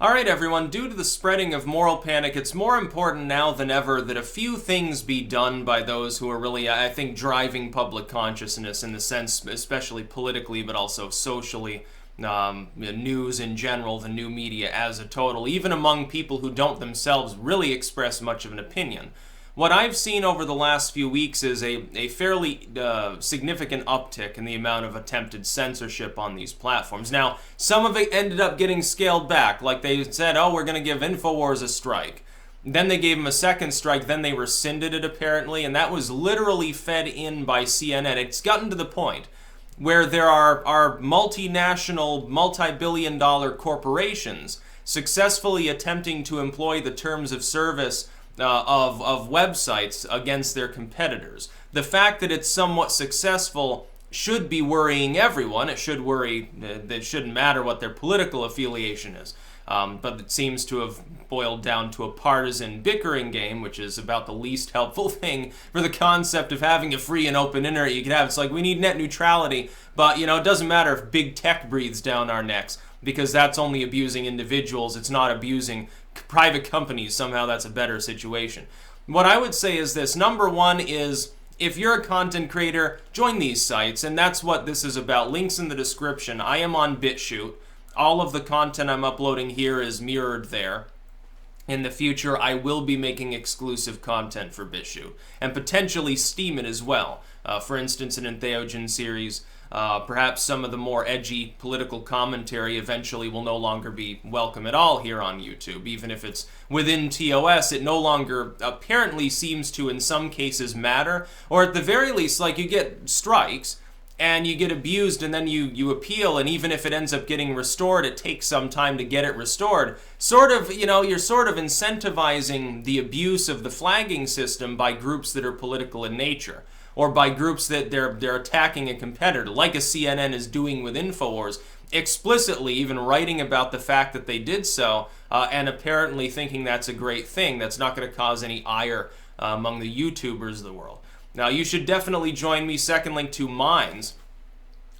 Alright everyone, due to the spreading of moral panic, it's more important now than ever that a few things be done by those who are really, I think, driving public consciousness in the sense, especially politically, but also socially, news in general, the new media as a total, even among people who don't themselves really express much of an opinion. What I've seen over the last few weeks is a fairly significant uptick in the amount of attempted censorship on these platforms. Now, some of it ended up getting scaled back, like they said, oh, we're going to give InfoWars a strike. Then they gave them a second strike, then they rescinded it apparently, and that was literally fed in by CNN. It's gotten to the point where there are multinational, multi-billion-dollar corporations successfully attempting to employ the terms of service of websites against their competitors. The fact that it's somewhat successful should be worrying everyone. It should worry, it shouldn't matter what their political affiliation is. But it seems to have boiled down to a partisan bickering game, which is about the least helpful thing for the concept of having a free and open internet you could have. It's like we need net neutrality, but it doesn't matter if big tech breathes down our necks, because that's only abusing individuals. It's not abusing private companies. Somehow that's a better situation. What I would say is this. Number one is, if you're a content creator, join these sites, and that's what this is about. Links in the description. I am on Bitchute. All of the content I'm uploading here is mirrored there. In the future, I will be making exclusive content for Bitchute, and potentially Steemit as well. For instance, an Entheogen series. Perhaps some of the more edgy political commentary eventually will no longer be welcome at all here on YouTube. Even if it's within TOS, it no longer apparently seems to, in some cases, matter. Or at the very least, like, you get strikes, and you get abused, and then you appeal, and even if it ends up getting restored, it takes some time to get it restored. You're sort of incentivizing the abuse of the flagging system by groups that are political in nature, or by groups that they're attacking a competitor, like a CNN is doing with InfoWars, explicitly even writing about the fact that they did so, and apparently thinking that's a great thing, that's not going to cause any ire among the YouTubers of the world. Now, you should definitely join me. Second link to Minds.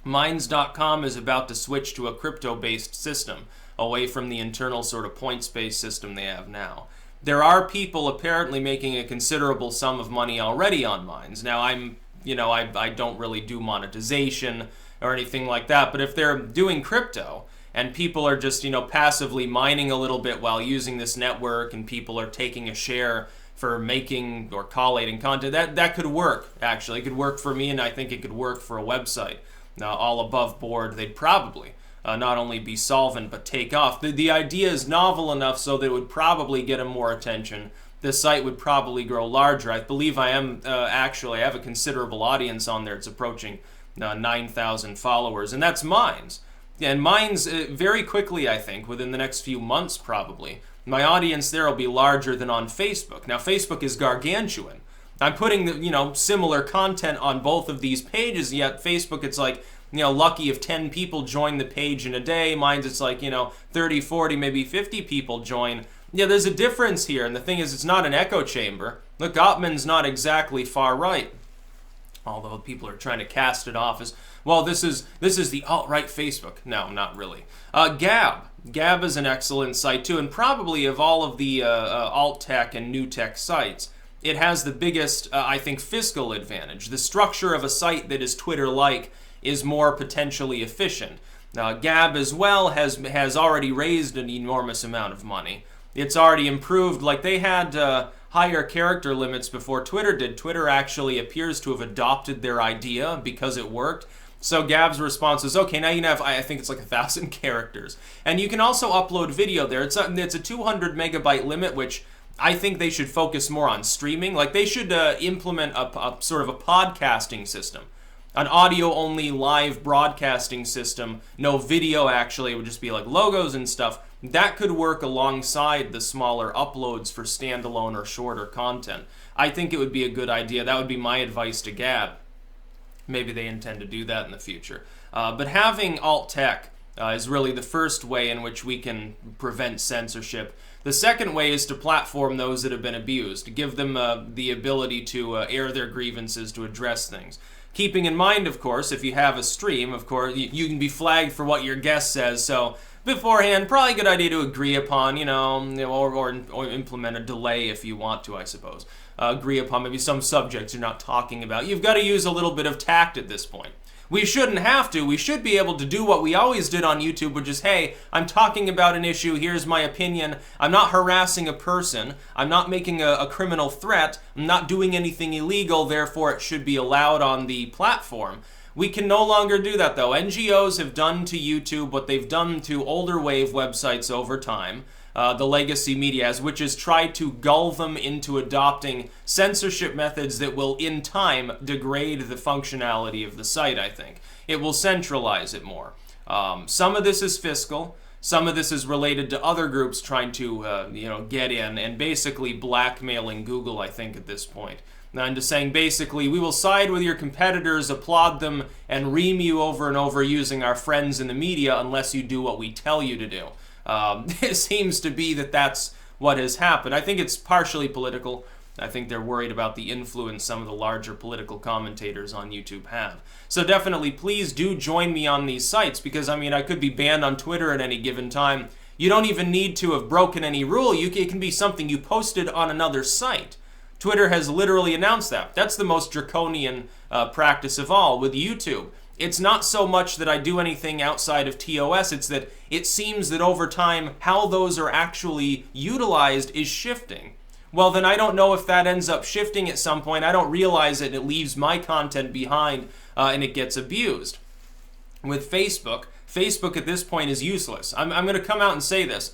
Minds.com is about to switch to a crypto-based system, away from the internal sort of points-based system they have now. There are people apparently making a considerable sum of money already on Minds. Now, I don't really do monetization or anything like that, but if they're doing crypto and people are just, passively mining a little bit while using this network, and people are taking a share for making or collating content, that could work, actually. It could work for me, and I think it could work for a website. All above board, they'd probably not only be solvent, but take off. The idea is novel enough so that it would probably get them more attention. The site would probably grow larger. I believe I have a considerable audience on there. It's approaching 9,000 followers, and that's Minds. And Minds, very quickly, I think, within the next few months probably, my audience there will be larger than on Facebook. Now, Facebook is gargantuan. I'm putting similar content on both of these pages, yet Facebook, it's like, lucky if 10 people join the page in a day. Mine's it's like, 30, 40, maybe 50 people join. Yeah, there's a difference here, and the thing is, it's not an echo chamber. Look, Ottman's not exactly far right, although people are trying to cast it off as, well, this is the alt-right Facebook. No, not really. Gab. Gab is an excellent site too, and probably of all of the alt-tech and new tech sites, it has the biggest, I think, fiscal advantage. The structure of a site that is Twitter-like is more potentially efficient. Gab as well has already raised an enormous amount of money. It's already improved. Like, they had higher character limits before Twitter did. Twitter actually appears to have adopted their idea because it worked. So Gab's response is, okay, now you can have, I think it's like 1,000 characters. And you can also upload video there. It's a 200 megabyte limit, which I think they should focus more on streaming. Like, they should implement a sort of a podcasting system. An audio-only live broadcasting system. No video, actually. It would just be like logos and stuff. That could work alongside the smaller uploads for standalone or shorter content. I think it would be a good idea. That would be my advice to Gab. Maybe they intend to do that in the future. But having alt-tech is really the first way in which we can prevent censorship. The second way is to platform those that have been abused, to give them the ability to air their grievances, to address things. Keeping in mind, of course, if you have a stream, of course, you can be flagged for what your guest says, so beforehand, probably a good idea to agree upon, or implement a delay if you want to, I suppose. Agree upon maybe some subjects you're not talking about. You've got to use a little bit of tact at this point. We shouldn't have to. We should be able to do what we always did on YouTube, which is, hey, I'm talking about an issue, here's my opinion. I'm not harassing a person. I'm not making a criminal threat. I'm not doing anything illegal, therefore it should be allowed on the platform. We can no longer do that, though. NGOs have done to YouTube what they've done to older wave websites over time. The legacy media has, which is try to gull them into adopting censorship methods that will, in time, degrade the functionality of the site, I think. It will centralize it more. Some of this is fiscal. Some of this is related to other groups trying to, get in and basically blackmailing Google, I think, at this point. Now, I'm just saying, basically, we will side with your competitors, applaud them, and ream you over and over using our friends in the media unless you do what we tell you to do. It seems to be that that's what has happened. I think it's partially political. I think they're worried about the influence some of the larger political commentators on YouTube have. So definitely, please do join me on these sites because, I could be banned on Twitter at any given time. You don't even need to have broken any rule. It can be something you posted on another site. Twitter has literally announced that. That's the most draconian practice of all with YouTube. It's not so much that I do anything outside of TOS, it's that it seems that over time, how those are actually utilized is shifting. Well, then I don't know if that ends up shifting at some point. I don't realize it, and it leaves my content behind, and it gets abused. With Facebook at this point is useless. I'm going to come out and say this.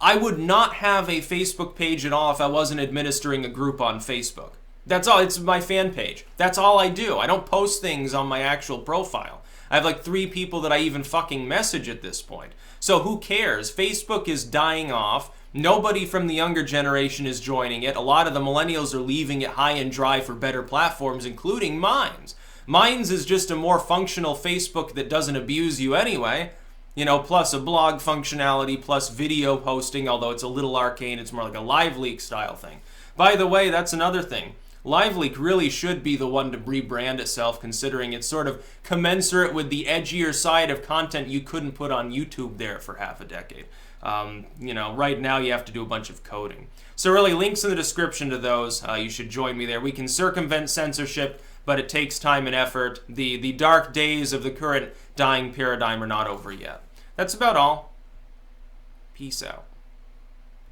I would not have a Facebook page at all if I wasn't administering a group on Facebook. That's all. It's my fan page. That's all I do. I don't post things on my actual profile. I have like 3 people that I even fucking message at this point. So who cares? Facebook is dying off. Nobody from the younger generation is joining it. A lot of the millennials are leaving it high and dry for better platforms, including Minds. Minds is just a more functional Facebook that doesn't abuse you anyway. Plus a blog functionality, plus video posting, although it's a little arcane. It's more like a LiveLeak style thing. By the way, that's another thing. LiveLeak really should be the one to rebrand itself, considering it's sort of commensurate with the edgier side of content you couldn't put on YouTube there for half a decade. Right now you have to do a bunch of coding. So really, links in the description to those. You should join me there. We can circumvent censorship, but it takes time and effort. The dark days of the current dying paradigm are not over yet. That's about all. Peace out.